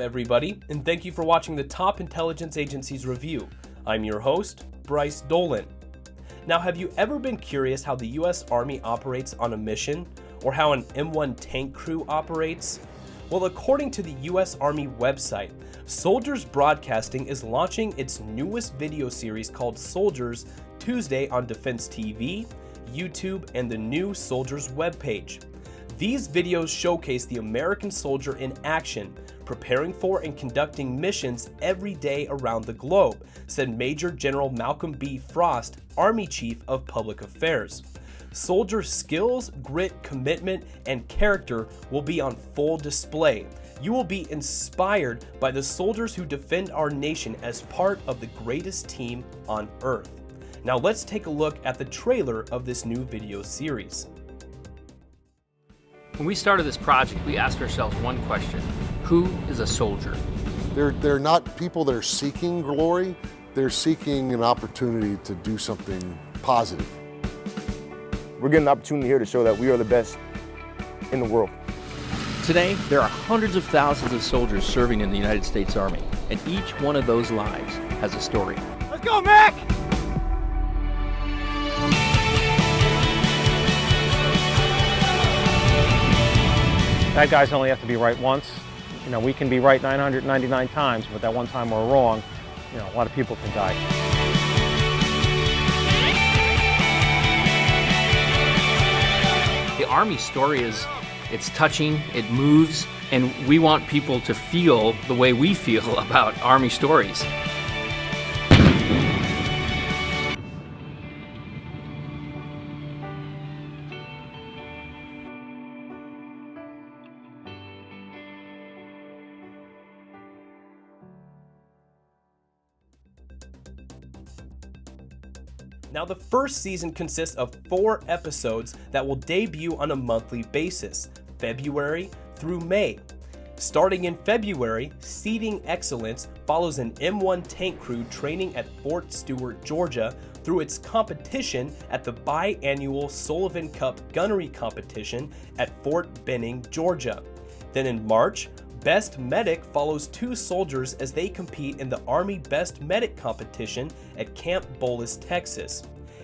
everybody, and thank you for watching the Top Intelligence Agency's review. I'm your host, Bryce Dolan. Now, have you ever been curious how the U.S. Army operates on a mission, or how an M1 tank crew operates? Well, according to the U.S. Army website, Soldiers Broadcasting is launching its newest video series called Soldiers Tuesday on Defense TV, YouTube, and the new Soldiers webpage. These videos showcase the American soldier in action, preparing for and conducting missions every day around the globe, said Major General Malcolm B. Frost, Army Chief of Public Affairs. Soldier skills, grit, commitment, and character will be on full display. You will be inspired by the soldiers who defend our nation as part of the greatest team on earth. Now let's take a look at the trailer of this new video series. When we started this project, we asked ourselves one question: who is a soldier? They're not people that are seeking glory, they're seeking an opportunity to do something positive. We're getting an opportunity here to show that we are the best in the world. Today, there are hundreds of thousands of soldiers serving in the United States Army, and each one of those lives has a story. Let's go, Mac! Bad guys only have to be right once. You know, we can be right 999 times, but that one time we're wrong, you know, a lot of people can die. The Army story it's touching, it moves, and we want people to feel the way we feel about Army stories. Now, the first season consists of 4 episodes that will debut on a monthly basis, February through May. Starting in February, Seeding Excellence follows an M1 tank crew training at Fort Stewart, Georgia, through its competition at the biannual Sullivan Cup Gunnery Competition at Fort Benning, Georgia. Then in March, Best Medic follows 2 soldiers as they compete in the Army Best Medic competition at Camp Bullis, Texas.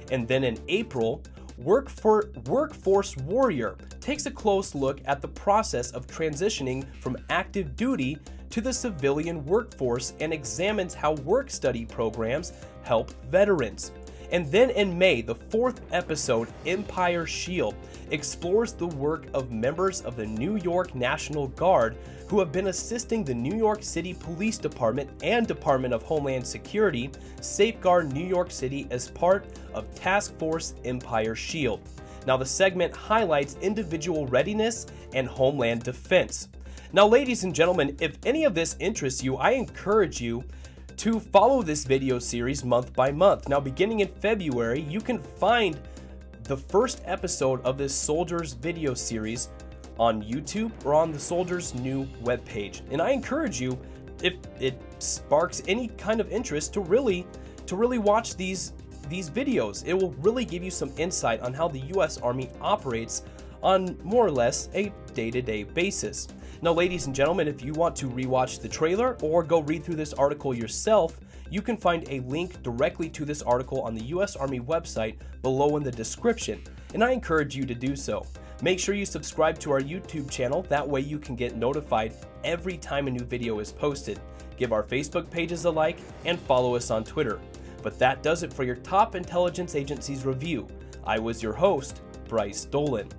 And then in April, Workforce Warrior takes a close look at the process of transitioning from active duty to the civilian workforce and examines how work-study programs help veterans. And then in May, the 4th episode, Empire Shield, explores the work of members of the New York National Guard who have been assisting the New York City Police Department and Department of Homeland Security safeguard New York City as part of Task Force Empire Shield. Now, the segment highlights individual readiness and homeland defense. Now, ladies and gentlemen, if any of this interests you, I encourage you to follow this video series month by month. Now, beginning in February, you can find the first episode of this Soldiers video series on YouTube or on the Soldiers new webpage. And I encourage you, if it sparks any kind of interest, to really watch these videos. It will really give you some insight on how the U.S. Army operates on more or less a day-to-day basis. Now, ladies and gentlemen, if you want to rewatch the trailer or go read through this article yourself, you can find a link directly to this article on the U.S. Army website below in the description, and I encourage you to do so. Make sure you subscribe to our YouTube channel, that way you can get notified every time a new video is posted. Give our Facebook pages a like and follow us on Twitter. But that does it for your Top Intelligence Agency's review. I was your host, Bryce Dolan.